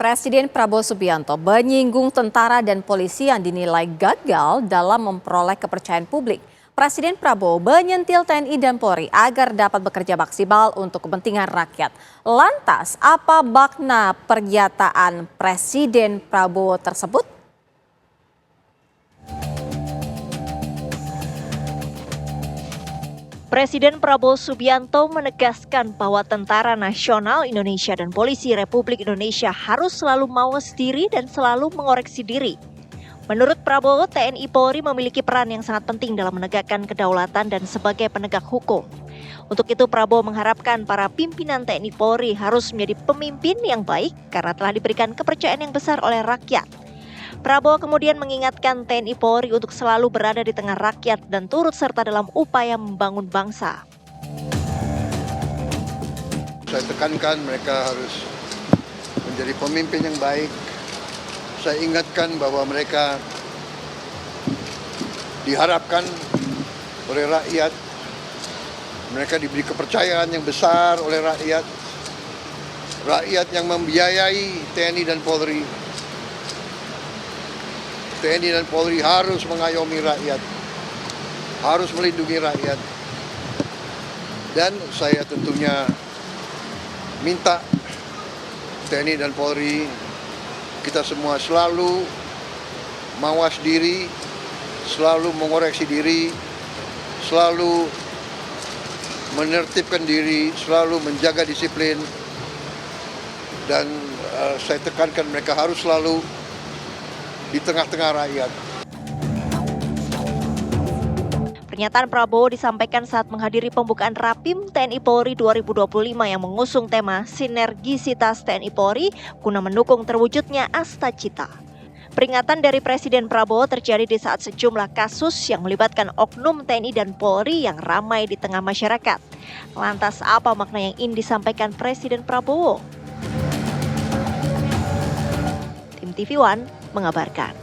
Presiden Prabowo Subianto menyinggung tentara dan polisi yang dinilai gagal dalam memperoleh kepercayaan publik. Presiden Prabowo menyentil TNI dan Polri agar dapat bekerja maksimal untuk kepentingan rakyat. Lantas, apa makna pernyataan Presiden Prabowo tersebut? Presiden Prabowo Subianto menegaskan bahwa Tentara Nasional Indonesia dan Polisi Republik Indonesia harus selalu mawas diri dan selalu mengoreksi diri. Menurut Prabowo, TNI Polri memiliki peran yang sangat penting dalam menegakkan kedaulatan dan sebagai penegak hukum. Untuk itu Prabowo mengharapkan para pimpinan TNI Polri harus menjadi pemimpin yang baik karena telah diberikan kepercayaan yang besar oleh rakyat. Prabowo kemudian mengingatkan TNI Polri untuk selalu berada di tengah rakyat dan turut serta dalam upaya membangun bangsa. Saya tekankan mereka harus menjadi pemimpin yang baik. Saya ingatkan bahwa mereka diharapkan oleh rakyat. Mereka diberi kepercayaan yang besar oleh rakyat. Rakyat yang membiayai TNI dan Polri. TNI dan Polri harus mengayomi rakyat, harus melindungi rakyat. Dan saya tentunya minta TNI dan Polri, kita semua selalu mawas diri, selalu mengoreksi diri, selalu menertibkan diri, selalu menjaga disiplin. Dan saya tekankan mereka harus selalu di tengah-tengah rakyat. Pernyataan Prabowo disampaikan saat menghadiri pembukaan Rapim TNI Polri 2025 yang mengusung tema Sinergisitas TNI Polri guna mendukung terwujudnya Astacita. Peringatan dari Presiden Prabowo terjadi di saat sejumlah kasus yang melibatkan oknum TNI dan Polri yang ramai di tengah masyarakat. Lantas apa makna yang ingin disampaikan Presiden Prabowo? Tim TV One mengabarkan.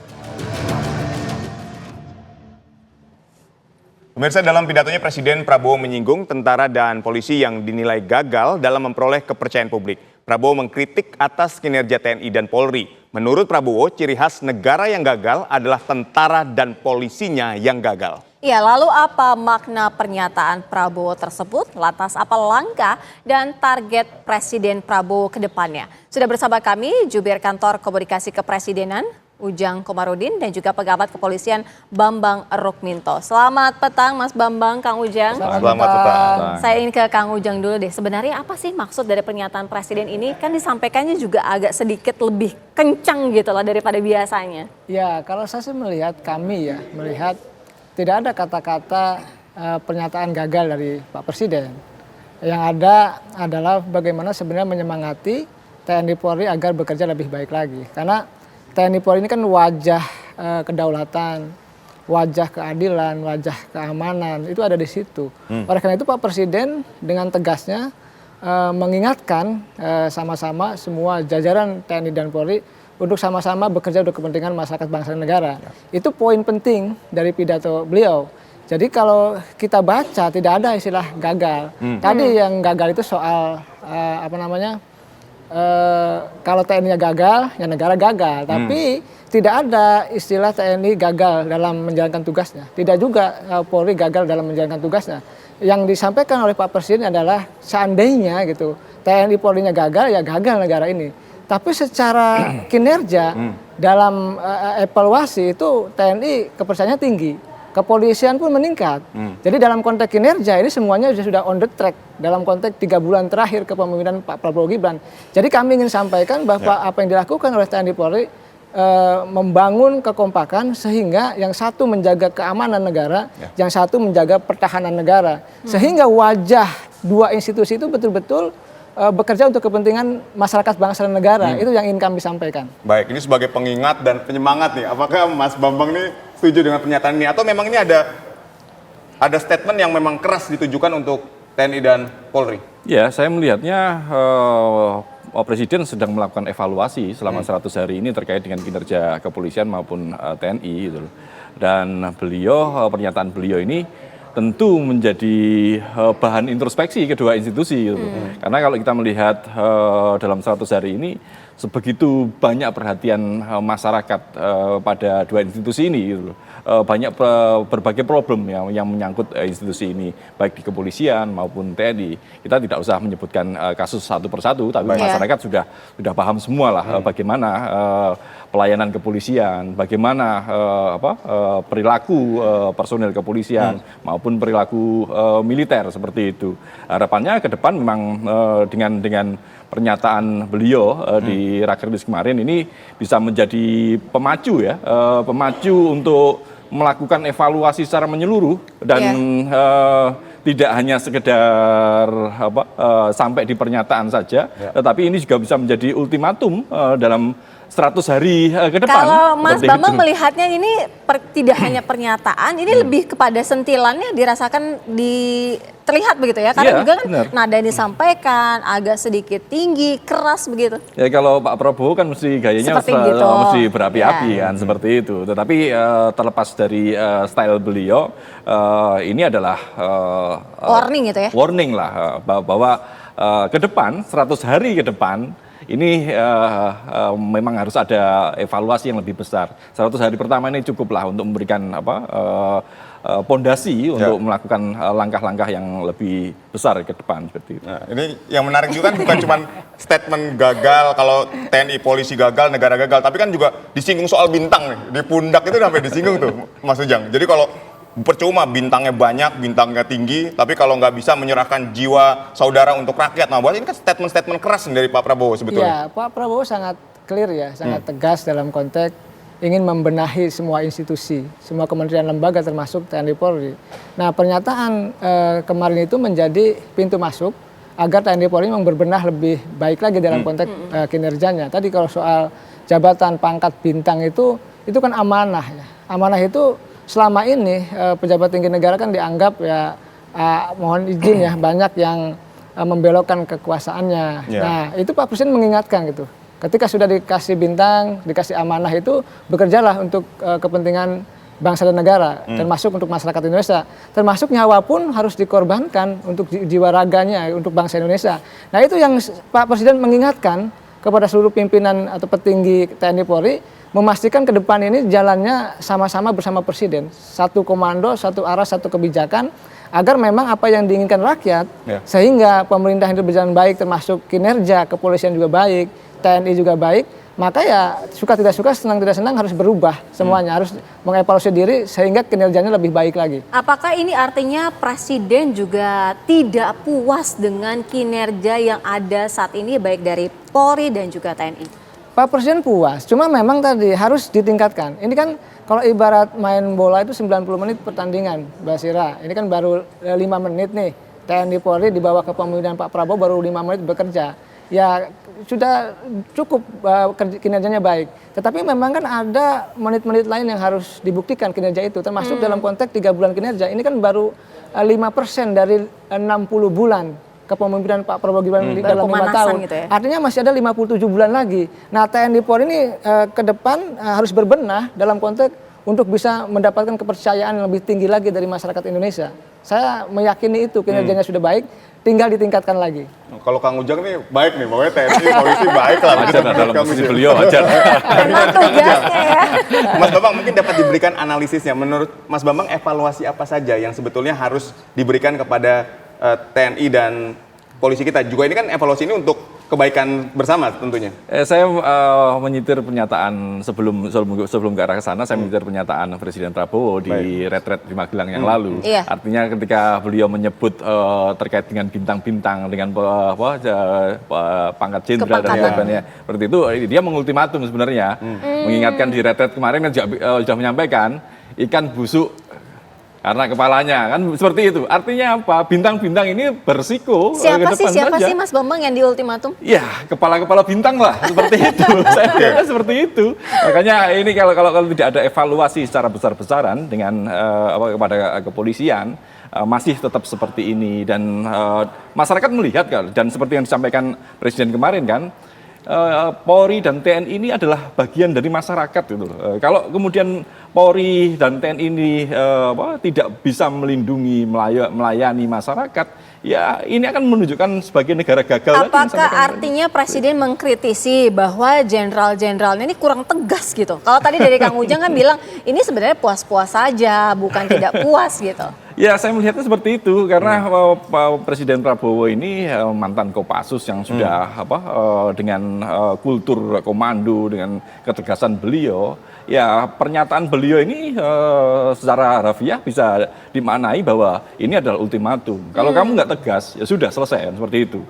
Pemirsa, dalam pidatonya Presiden Prabowo menyinggung tentara dan polisi yang dinilai gagal dalam memperoleh kepercayaan publik. Prabowo mengkritik atas kinerja TNI dan Polri. Menurut Prabowo, ciri khas negara yang gagal adalah tentara dan polisinya yang gagal. Ya, lalu apa makna pernyataan Prabowo tersebut? Lantas apa langkah dan target Presiden Prabowo ke depannya? Sudah bersama kami Jubir Kantor Komunikasi Kepresidenan Ujang Komarudin dan juga Pengamat Kepolisian Bambang Rukminto. Selamat petang Mas Bambang, Kang Ujang. Selamat petang. Saya ingin ke Kang Ujang dulu deh. Sebenarnya apa sih maksud dari pernyataan Presiden ini? Kan disampaikannya juga agak sedikit lebih kencang gitu lah daripada biasanya. Ya, kalau saya sih melihat tidak ada kata-kata pernyataan gagal dari Pak Presiden. Yang ada adalah bagaimana sebenarnya menyemangati TNI Polri agar bekerja lebih baik lagi. Karena TNI Polri ini kan wajah kedaulatan, wajah keadilan, wajah keamanan, itu ada di situ. Oleh karena itu Pak Presiden dengan tegasnya mengingatkan sama-sama semua jajaran TNI dan Polri untuk sama-sama bekerja untuk kepentingan masyarakat bangsa dan negara. Itu poin penting dari pidato beliau. Jadi kalau kita baca tidak ada istilah gagal. Tadi yang gagal itu soal kalau TNI-nya gagal, ya negara gagal. Tapi tidak ada istilah TNI gagal dalam menjalankan tugasnya. Tidak juga Polri gagal dalam menjalankan tugasnya. Yang disampaikan oleh Pak Presiden adalah seandainya gitu TNI Polri-nya gagal, ya gagal negara ini. Tapi secara kinerja dalam evaluasi itu TNI kepercayaannya tinggi. Kepolisian pun meningkat. Jadi dalam konteks kinerja ini semuanya sudah on the track dalam konteks 3 bulan terakhir kepemimpinan Pak Prabowo Gibran. Jadi kami ingin sampaikan bahwa apa yang dilakukan oleh TNI Polri membangun kekompakan sehingga yang satu menjaga keamanan negara, yang satu menjaga pertahanan negara. Sehingga wajah dua institusi itu betul-betul bekerja untuk kepentingan masyarakat bangsa dan negara. Itu yang ingin kami sampaikan. Baik, ini sebagai pengingat dan penyemangat nih. Apakah Mas Bambang nih setuju dengan pernyataan ini atau memang ini ada statement yang memang keras ditujukan untuk TNI dan Polri? Ya, saya melihatnya Presiden sedang melakukan evaluasi selama 100 hari ini terkait dengan kinerja kepolisian maupun TNI gitu loh. Dan pernyataan beliau ini tentu menjadi bahan introspeksi kedua institusi gitu. Karena kalau kita melihat dalam 100 hari ini sebegitu banyak perhatian masyarakat pada dua institusi ini, gitu loh. Banyak berbagai problem yang menyangkut institusi ini, baik di kepolisian maupun TNI. Kita tidak usah menyebutkan kasus satu persatu, tapi masyarakat sudah paham semua lah bagaimana pelayanan kepolisian, bagaimana perilaku personel kepolisian maupun perilaku militer seperti itu. Harapannya ke depan memang dengan pernyataan beliau di Rakernas kemarin ini bisa menjadi pemacu ya, pemacu untuk melakukan evaluasi secara menyeluruh dan tidak hanya sekedar sampai di pernyataan saja, tetapi ini juga bisa menjadi ultimatum dalam 100 hari ke depan. Kalau Mas Bambang melihatnya ini tidak hanya pernyataan, ini lebih kepada sentilannya dirasakan terlihat begitu ya, karena juga kan nada yang disampaikan agak sedikit tinggi, keras begitu. Ya kalau Pak Prabowo kan mesti gayanya gitu. mesti berapi-api kan seperti itu. Tetapi terlepas dari style beliau, ini adalah warning gitu ya. Warning lah bahwa ke depan 100 hari ke depan ini memang harus ada evaluasi yang lebih besar. 100 hari pertama ini cukuplah untuk memberikan pondasi untuk melakukan langkah-langkah yang lebih besar ke depan seperti itu. Nah, ini yang menarik juga kan bukan cuma statement gagal kalau TNI polisi gagal, negara gagal, tapi kan juga disinggung soal bintang nih. Di pundak itu sampai disinggung tuh, Mas Ujang. Jadi kalau percuma bintangnya banyak, bintangnya tinggi, tapi kalau nggak bisa menyerahkan jiwa saudara untuk rakyat. Nah, ini kan statement-statement keras dari Pak Prabowo sebetulnya. Ya, Pak Prabowo sangat clear ya, sangat tegas dalam konteks ingin membenahi semua institusi, semua kementerian lembaga termasuk TNI Polri. Nah, pernyataan kemarin itu menjadi pintu masuk agar TNI Polri memang berbenah lebih baik lagi dalam konteks kinerjanya. Tadi kalau soal jabatan pangkat bintang itu kan amanah ya. Amanah itu selama ini pejabat tinggi negara kan dianggap ya mohon izin ya banyak yang membelokkan kekuasaannya. Nah itu Pak Presiden mengingatkan gitu. Ketika sudah dikasih bintang, dikasih amanah itu bekerjalah untuk kepentingan bangsa dan negara, termasuk untuk masyarakat Indonesia. Termasuk nyawa pun harus dikorbankan untuk jiwa raganya untuk bangsa Indonesia. Nah itu yang Pak Presiden mengingatkan kepada seluruh pimpinan atau petinggi TNI Polri, memastikan ke depan ini jalannya sama-sama bersama Presiden. Satu komando, satu arah, satu kebijakan, agar memang apa yang diinginkan rakyat, sehingga pemerintah itu berjalan baik, termasuk kinerja kepolisian juga baik, TNI juga baik, maka ya suka tidak suka, senang tidak senang harus berubah semuanya, harus mengevaluasi diri sehingga kinerjanya lebih baik lagi. Apakah ini artinya Presiden juga tidak puas dengan kinerja yang ada saat ini baik dari Polri dan juga TNI? Pak Presiden puas, cuma memang tadi harus ditingkatkan. Ini kan kalau ibarat main bola itu 90 menit pertandingan, Mbak Sira. Ini kan baru 5 menit nih, TNI Polri di bawah kepemimpinan Pak Prabowo baru 5 menit bekerja. Ya sudah cukup kinerjanya baik. Tetapi memang kan ada menit-menit lain yang harus dibuktikan kinerja itu. Termasuk dalam konteks 3 bulan kinerja. Ini kan baru 5% dari 60 bulan kepemimpinan Pak Prabowo Gibran dalam 5 tahun. Gitu ya? Artinya masih ada 57 bulan lagi. Nah TNI Polri ini ke depan harus berbenah dalam konteks untuk bisa mendapatkan kepercayaan yang lebih tinggi lagi dari masyarakat Indonesia. Saya meyakini itu kinerjanya sudah baik, tinggal ditingkatkan lagi. Kalau Kang Ujang nih baik nih, pokoknya TNI polisi baik lah. Wajar dalam posisi beliau, wajar. Memang tugasnya ya. Mas Bambang mungkin dapat diberikan analisisnya. Menurut Mas Bambang evaluasi apa saja yang sebetulnya harus diberikan kepada TNI dan polisi kita? Juga ini kan evaluasi ini untuk kebaikan bersama tentunya. Saya menyitir pernyataan sebelum ke arah ke sana, saya menyitir pernyataan Presiden Prabowo di retret di Magelang yang lalu. Artinya ketika beliau menyebut terkait dengan bintang-bintang, dengan pangkat jenderal dan sebagainya, seperti itu, dia mengultimatum sebenarnya, mengingatkan di retret kemarin kan sudah menyampaikan ikan busuk karena kepalanya, kan seperti itu. Artinya apa? Bintang-bintang ini bersiko Siapa saja. sih Mas Bambang yang diultimatum? Ya, kepala-kepala bintang lah, seperti itu. Saya kira seperti itu. Makanya ini kalau tidak ada evaluasi secara besar-besaran dengan kepada kepolisian, masih tetap seperti ini dan masyarakat melihat kan, dan seperti yang disampaikan Presiden kemarin kan, Polri dan TNI ini adalah bagian dari masyarakat gitu loh. Kalau kemudian Polri dan TNI ini tidak bisa melindungi, melayani masyarakat, ya ini akan menunjukkan sebagai negara gagal. Apakah artinya Presiden mengkritisi bahwa jenderal-jenderalnya ini kurang tegas gitu? Kalau tadi dari Kang Ujang kan bilang ini sebenarnya puas-puas saja, bukan tidak puas gitu. Ya, saya melihatnya seperti itu karena Presiden Prabowo ini mantan Kopassus yang sudah dengan kultur komando, dengan ketegasan beliau, ya pernyataan beliau ini secara harfiah bisa dimaknai bahwa ini adalah ultimatum. Kalau kamu nggak tegas, ya sudah selesai seperti itu.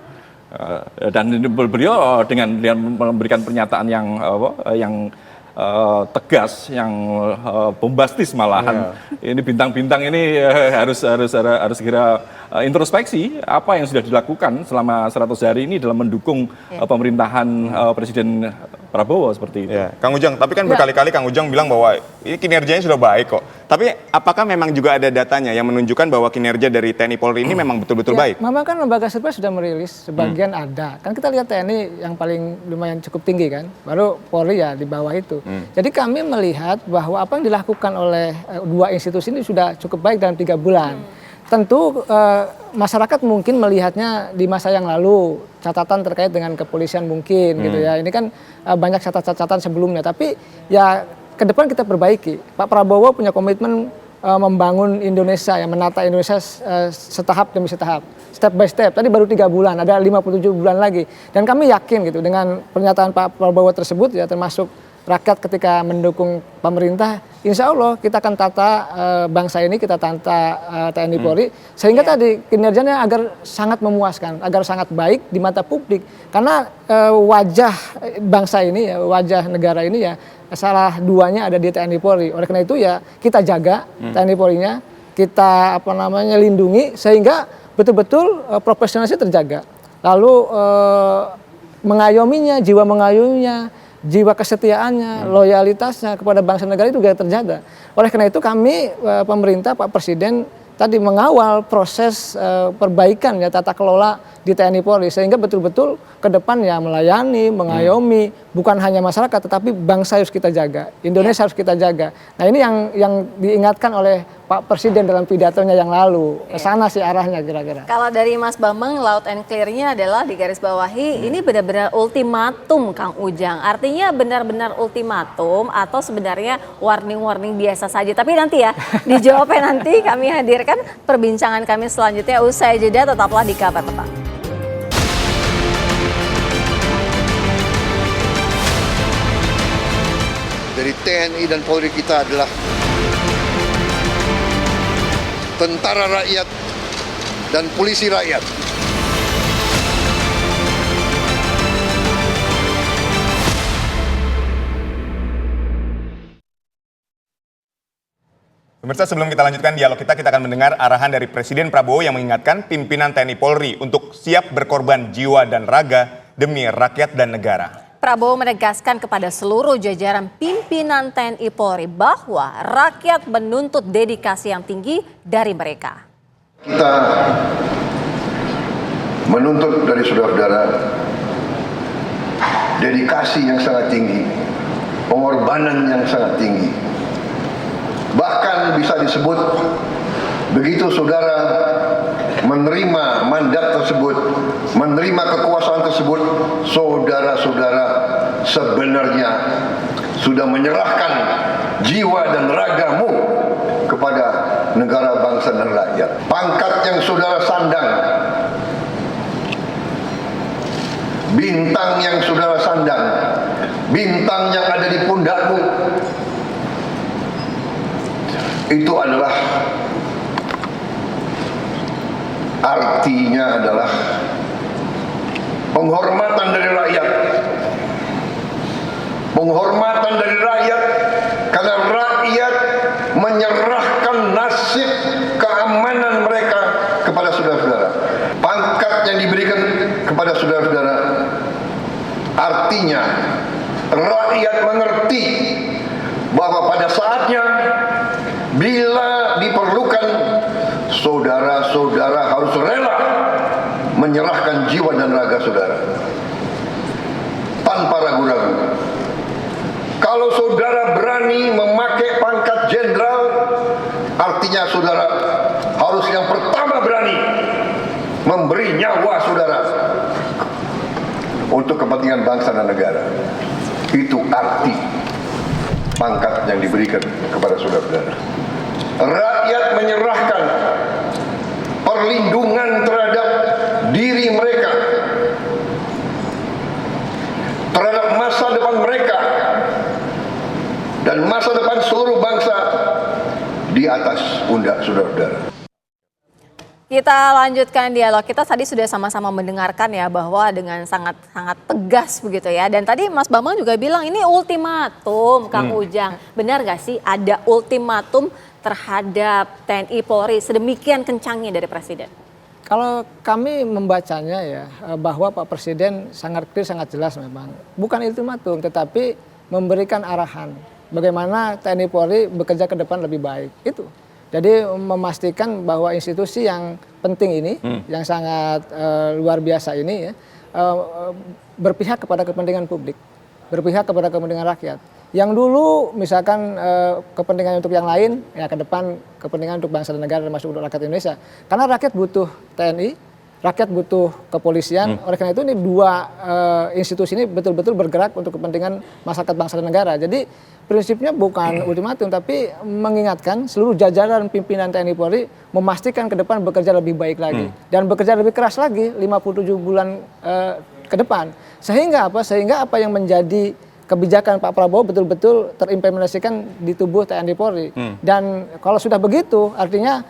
Dan beliau dengan memberikan pernyataan yang tegas, yang bombastis malahan. Ini bintang-bintang ini harus segera introspeksi apa yang sudah dilakukan selama 100 hari ini dalam mendukung pemerintahan Presiden Prabowo seperti itu. Ya, Kang Ujang, tapi kan berkali-kali Kang Ujang bilang bahwa ini kinerjanya sudah baik kok. Tapi apakah memang juga ada datanya yang menunjukkan bahwa kinerja dari TNI Polri ini memang betul-betul baik? Memang kan lembaga survei sudah merilis, sebagian ada. Kan kita lihat TNI yang paling lumayan cukup tinggi kan, baru Polri ya di bawah itu. Jadi kami melihat bahwa apa yang dilakukan oleh dua institusi ini sudah cukup baik dalam 3 bulan. Tentu masyarakat mungkin melihatnya di masa yang lalu catatan terkait dengan kepolisian mungkin gitu ya. Ini kan banyak catatan sebelumnya, tapi ya ke depan kita perbaiki. Pak Prabowo punya komitmen membangun Indonesia, ya menata Indonesia setahap demi setahap, step by step. Tadi baru 3 bulan, ada 57 bulan lagi. Dan kami yakin gitu dengan pernyataan Pak Prabowo tersebut ya, termasuk rakyat ketika mendukung pemerintah, insya Allah kita akan tata bangsa ini, kita tata TNI Polri, sehingga tadi kinerjanya agar sangat memuaskan, agar sangat baik di mata publik. Karena wajah bangsa ini, ya, wajah negara ini ya salah duanya ada di TNI Polri. Oleh karena itu ya kita jaga TNI Polri-nya, kita lindungi sehingga betul-betul profesionalisnya terjaga. Lalu mengayominya, jiwa mengayominya, jiwa kesetiaannya, loyalitasnya kepada bangsa negara itu juga terjaga. Oleh karena itu kami pemerintah, Pak Presiden tadi mengawal proses perbaikan ya tata kelola di TNI Polri sehingga betul-betul ke depan ya melayani, mengayomi bukan hanya masyarakat tetapi bangsa harus kita jaga, Indonesia harus kita jaga. Nah ini yang diingatkan oleh Pak Presiden dalam pidatonya yang lalu. Kesana sih arahnya kira-kira. Kalau dari Mas Bambang, loud and clear-nya adalah di garis bawahi ini benar-benar ultimatum Kang Ujang. Artinya benar-benar ultimatum atau sebenarnya warning-warning biasa saja. Tapi nanti ya dijawabnya nanti kami hadirkan perbincangan kami selanjutnya usai jeda, tetaplah di Kabar Petang. Dari TNI dan Polri kita adalah tentara rakyat dan polisi rakyat. Pemirsa, sebelum kita lanjutkan dialog kita akan mendengar arahan dari Presiden Prabowo yang mengingatkan pimpinan TNI Polri untuk siap berkorban jiwa dan raga demi rakyat dan negara. Prabowo menegaskan kepada seluruh jajaran pimpinan TNI Polri bahwa rakyat menuntut dedikasi yang tinggi dari mereka. Kita menuntut dari saudara-saudara dedikasi yang sangat tinggi, pengorbanan yang sangat tinggi. Bahkan bisa disebut begitu saudara menerima mandat tersebut, menerima kekuasaan tersebut, saudara-saudara sebenarnya sudah menyerahkan jiwa dan ragamu kepada negara, bangsa, dan rakyat. Pangkat yang saudara sandang, bintang yang saudara sandang, bintang yang ada di pundakmu, itu adalah artinya adalah penghormatan dari rakyat. Penghormatan dari rakyat karena rakyat menyerahkan nasib keamanan mereka kepada saudara-saudara. Pangkat yang diberikan kepada saudara-saudara artinya rakyat mengerti bahwa pada saatnya bila diperlukan saudara-saudara harus rela menyerahkan jiwa dan raga saudara. tanpa ragu-ragu. Kalau saudara berani memakai pangkat jenderal, artinya saudara harus yang pertama berani memberi nyawa saudara untuk kepentingan bangsa dan negara. Itu arti pangkat yang diberikan kepada saudara-saudara. Rakyat menyerahkan perlindungan terhadap diri mereka, terhadap masa depan mereka, dan masa depan seluruh bangsa di atas pundak saudara-saudara. Kita lanjutkan dialog kita. Tadi sudah sama-sama mendengarkan ya bahwa dengan sangat tegas begitu ya. Dan tadi Mas Bambang juga bilang ini ultimatum, Kang Ujang. Benar gak sih ada ultimatum terhadap TNI Polri sedemikian kencangnya dari Presiden? Kalau kami membacanya ya bahwa Pak Presiden sangat clear, sangat jelas memang. Bukan ultimatum tetapi memberikan arahan bagaimana TNI Polri bekerja ke depan lebih baik. Itu. Jadi memastikan bahwa institusi yang penting ini, yang sangat luar biasa ini ya, berpihak kepada kepentingan publik, berpihak kepada kepentingan rakyat. Yang dulu misalkan kepentingan untuk yang lain, ya ke depan kepentingan untuk bangsa dan negara termasuk untuk rakyat Indonesia. Karena rakyat butuh TNI, rakyat butuh kepolisian. Oleh karena itu ini dua institusi ini betul-betul bergerak untuk kepentingan masyarakat bangsa dan negara. Jadi prinsipnya bukan ultimatum tapi mengingatkan seluruh jajaran pimpinan TNI Polri memastikan ke depan bekerja lebih baik lagi dan bekerja lebih keras lagi 57 bulan ke depan. Sehingga apa yang menjadi kebijakan Pak Prabowo betul-betul terimplementasikan di tubuh TNI Polri. Dan kalau sudah begitu artinya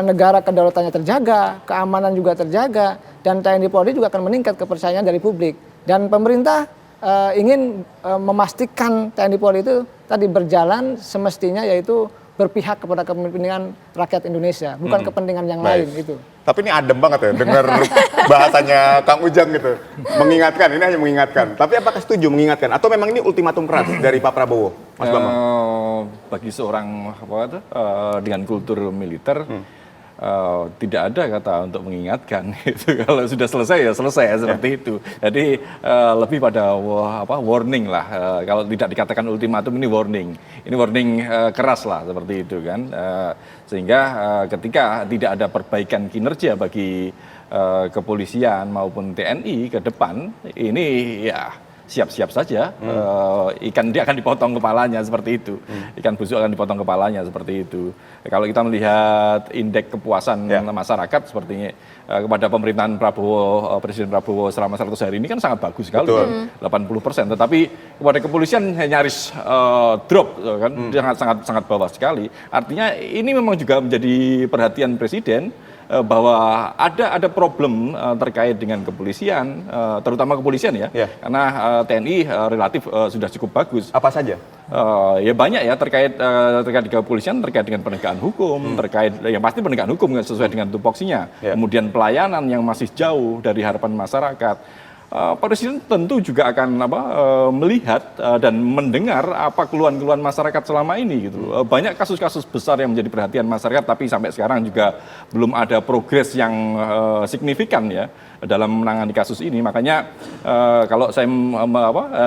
negara kedaulatannya terjaga, keamanan juga terjaga, dan TNI Polri juga akan meningkat kepercayaan dari publik. Dan pemerintah ingin memastikan TNI Polri itu tadi berjalan semestinya, yaitu berpihak kepada kepentingan rakyat Indonesia, bukan kepentingan yang lain itu. Tapi ini adem banget ya dengar bahasanya Kang Ujang gitu. Mengingatkan, ini hanya mengingatkan. Tapi apakah setuju mengingatkan atau memang ini ultimatum keras dari Pak Prabowo, Mas Bambang? Bagi seorang dengan kultur militer tidak ada kata untuk mengingatkan itu. Kalau sudah selesai ya selesai seperti itu. Jadi lebih pada warning lah. Kalau tidak dikatakan ultimatum ini warning. Ini warning keras lah seperti itu kan. Sehingga ketika tidak ada perbaikan kinerja bagi kepolisian maupun TNI ke depan, ini ya siap-siap saja ikan dia akan dipotong kepalanya seperti itu. Ikan busuk akan dipotong kepalanya seperti itu. Kalau kita melihat indeks kepuasan masyarakat sepertinya kepada pemerintahan Prabowo, Presiden Prabowo selama 100 hari ini kan sangat bagus sekali, 80%. Tetapi kepada kepolisian nyaris drop kan, sangat bawah sekali. Artinya ini memang juga menjadi perhatian Presiden bahwa ada problem terkait dengan kepolisian, terutama kepolisian ya, karena TNI relatif sudah cukup bagus. Apa saja? Ya banyak ya terkait dengan kepolisian, terkait dengan penegakan hukum, terkait yang pasti penegakan hukum sesuai dengan tupoksinya, kemudian pelayanan yang masih jauh dari harapan masyarakat. Presiden tentu juga akan melihat dan mendengar apa keluhan-keluhan masyarakat selama ini gitu. Banyak kasus-kasus besar yang menjadi perhatian masyarakat, tapi sampai sekarang juga belum ada progres yang signifikan ya dalam menangani kasus ini. Makanya kalau saya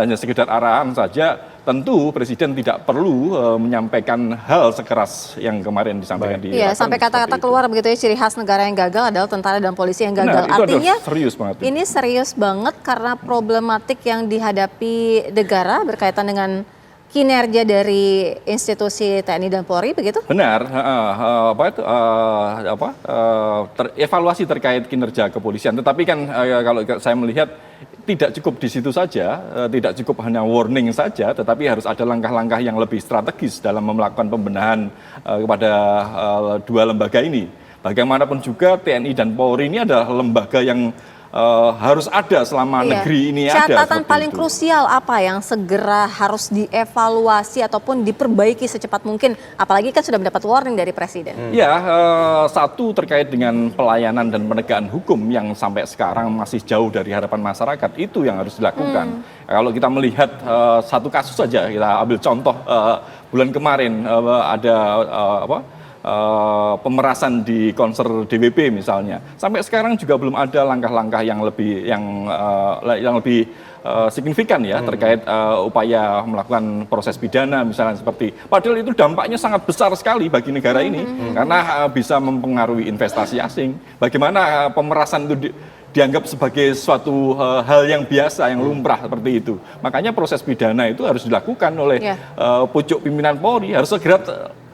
hanya sekedar arahan saja, tentu Presiden tidak perlu menyampaikan hal sekeras yang kemarin disampaikan di Iya, sampai kata-kata keluar begitu ya, ciri khas negara yang gagal adalah tentara dan polisi yang gagal. Nah, artinya serius banget. Ini serius banget karena problematik yang dihadapi negara berkaitan dengan kinerja dari institusi TNI dan Polri begitu? Benar, evaluasi terkait kinerja kepolisian. Tetapi kan kalau saya melihat tidak cukup di situ saja, tidak cukup hanya warning saja, tetapi harus ada langkah-langkah yang lebih strategis dalam melakukan pembenahan kepada dua lembaga ini. Bagaimanapun juga TNI dan Polri ini adalah lembaga yang harus ada selama negeri ini ada. Catatan paling krusial apa yang segera harus dievaluasi ataupun diperbaiki secepat mungkin, apalagi kan sudah mendapat warning dari Presiden? Ya, satu terkait dengan pelayanan dan penegakan hukum yang sampai sekarang masih jauh dari harapan masyarakat, itu yang harus dilakukan. Kalau kita melihat satu kasus saja, kita ambil contoh bulan kemarin ada pemerasan di konser DWP misalnya. Sampai sekarang juga belum ada langkah-langkah yang lebih signifikan ya terkait upaya melakukan proses pidana misalnya seperti. Padahal itu dampaknya sangat besar sekali bagi negara ini karena bisa mempengaruhi investasi asing. Bagaimana pemerasan itu dianggap sebagai suatu hal yang biasa, yang lumrah seperti itu. Makanya proses pidana itu harus dilakukan oleh pucuk pimpinan Polri, harus segera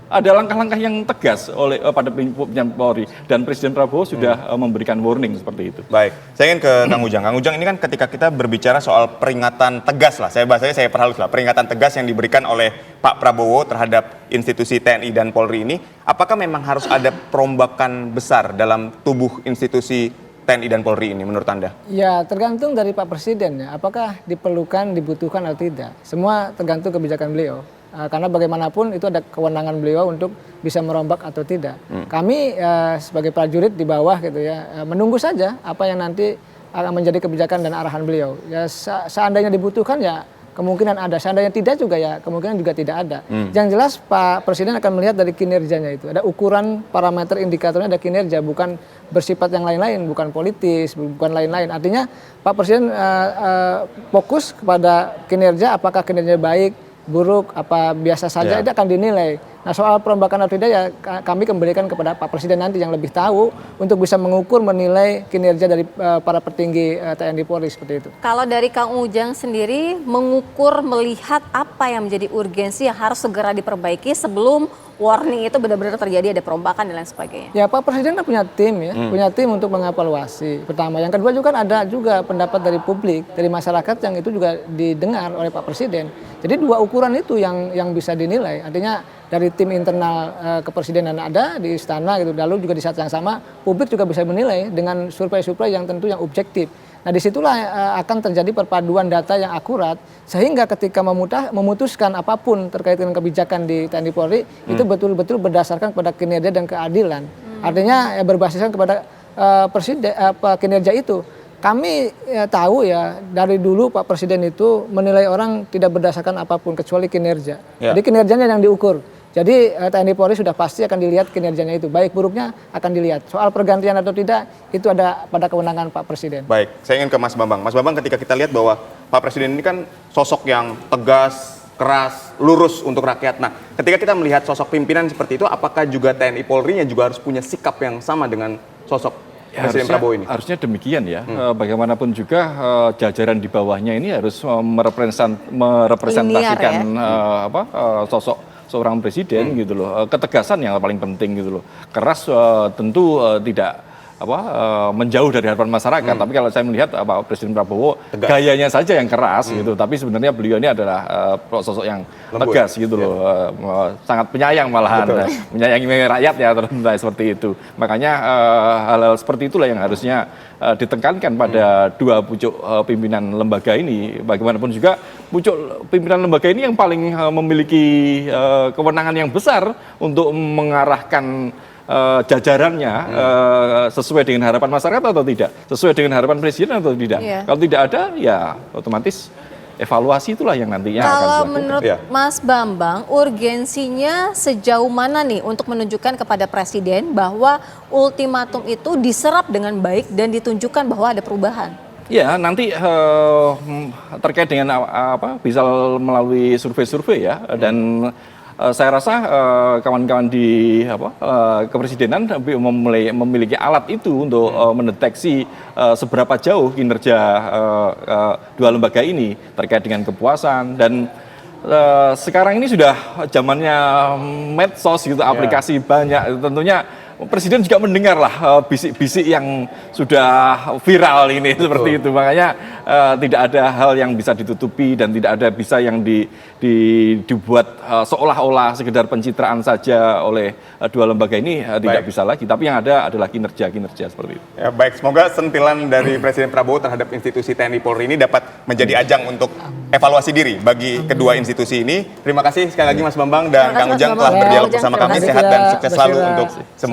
ada langkah-langkah yang tegas pada pimpinan Polri, dan Presiden Prabowo sudah memberikan warning seperti itu. Baik, saya ingin ke Kang Ujang. Kang Ujang, ini kan ketika kita berbicara soal peringatan tegas lah, saya perhalus lah, peringatan tegas yang diberikan oleh Pak Prabowo terhadap institusi TNI dan Polri ini, apakah memang harus ada perombakan besar dalam tubuh institusi TNI dan Polri ini menurut Anda? Ya, tergantung dari Pak Presiden ya, apakah dibutuhkan atau tidak. Semua tergantung kebijakan beliau. Karena bagaimanapun itu ada kewenangan beliau untuk bisa merombak atau tidak. Kami sebagai prajurit di bawah gitu ya, menunggu saja apa yang nanti akan menjadi kebijakan dan arahan beliau. Ya seandainya dibutuhkan ya kemungkinan ada, seandainya tidak juga ya kemungkinan juga tidak ada. Yang jelas Pak Presiden akan melihat dari kinerjanya itu. Ada ukuran parameter indikatornya, ada kinerja, bukan bersifat yang lain-lain, bukan politis, bukan lain-lain. Artinya Pak Presiden fokus kepada kinerja, apakah kinerja baik, buruk, apa biasa saja, itu akan dinilai. Nah, soal perombakan atau tidak ya kami kembalikan kepada Pak Presiden nanti yang lebih tahu untuk bisa mengukur, menilai kinerja dari para petinggi TNI Polri seperti itu. Kalau dari Kang Ujang sendiri mengukur, melihat apa yang menjadi urgensi yang harus segera diperbaiki sebelum warning itu benar-benar terjadi, ada perombakan dan lain sebagainya. Ya, Pak Presiden punya tim ya, punya tim untuk mengevaluasi. Pertama, yang kedua juga kan ada juga pendapat dari publik, dari masyarakat yang itu juga didengar oleh Pak Presiden. Jadi dua ukuran itu yang bisa dinilai. Artinya dari tim internal kepresidenan ada di istana gitu, lalu juga di saat yang sama publik juga bisa menilai dengan survei-survei yang tentu yang objektif. Nah, disitulah akan terjadi perpaduan data yang akurat sehingga ketika memutuskan apapun terkait dengan kebijakan di TNI Polri itu betul-betul berdasarkan pada kinerja dan keadilan. Artinya berbasiskan kepada kinerja itu. Kami tahu ya dari dulu Pak Presiden itu menilai orang tidak berdasarkan apapun kecuali kinerja. Jadi kinerjanya yang diukur. Jadi TNI Polri sudah pasti akan dilihat kinerjanya itu, baik buruknya akan dilihat. Soal pergantian atau tidak itu ada pada kewenangan Pak Presiden. Baik, saya ingin ke Mas Bambang. Mas Bambang, ketika kita lihat bahwa Pak Presiden ini kan sosok yang tegas, keras, lurus untuk rakyat. Nah, ketika kita melihat sosok pimpinan seperti itu, apakah juga TNI Polri-nya juga harus punya sikap yang sama dengan sosok Presiden Prabowo ini? Harusnya demikian ya. Bagaimanapun juga jajaran di bawahnya ini harus merepresentasikan sosok seorang presiden gitu loh. Ketegasan yang paling penting gitu loh. Keras tentu tidak menjauh dari harapan masyarakat. Tapi kalau saya melihat Presiden Prabowo gayanya saja yang keras gitu. Tapi sebenarnya beliau ini adalah sosok yang tegas gitu loh. Sangat penyayang malahan. Menyayangi rakyat ya seperti itu. Makanya hal-hal seperti itulah yang harusnya ditekankan pada dua pucuk pimpinan lembaga ini. Bagaimanapun juga pucuk pimpinan lembaga ini yang paling memiliki kewenangan yang besar untuk mengarahkan jajarannya sesuai dengan harapan masyarakat atau tidak, sesuai dengan harapan presiden atau tidak. Kalau tidak ada, ya otomatis evaluasi itulah yang nantinya akan dilakukan. Kalau menurut Mas Bambang, urgensinya sejauh mana nih untuk menunjukkan kepada presiden bahwa ultimatum itu diserap dengan baik dan ditunjukkan bahwa ada perubahan? Ya, nanti terkait dengan bisa melalui survei-survei ya, dan saya rasa kawan-kawan di kepresidenan memiliki alat itu untuk mendeteksi seberapa jauh kinerja dua lembaga ini terkait dengan kepuasan. Dan sekarang ini sudah zamannya medsos gitu, aplikasi banyak. Tentunya Presiden juga mendengar lah bisik-bisik yang sudah viral ini seperti itu. Makanya tidak ada hal yang bisa ditutupi dan tidak ada bisa yang dibuat seolah-olah sekedar pencitraan saja oleh dua lembaga ini tidak bisa lagi. Tapi yang ada adalah kinerja seperti itu. Ya, baik, semoga sentilan dari Presiden Prabowo terhadap institusi TNI Polri ini dapat menjadi ajang untuk evaluasi diri bagi kedua institusi ini. Terima kasih sekali lagi Mas Bambang dan Kang Ujang telah berdialog bersama kami. Sehat dan sukses selalu untuk semua.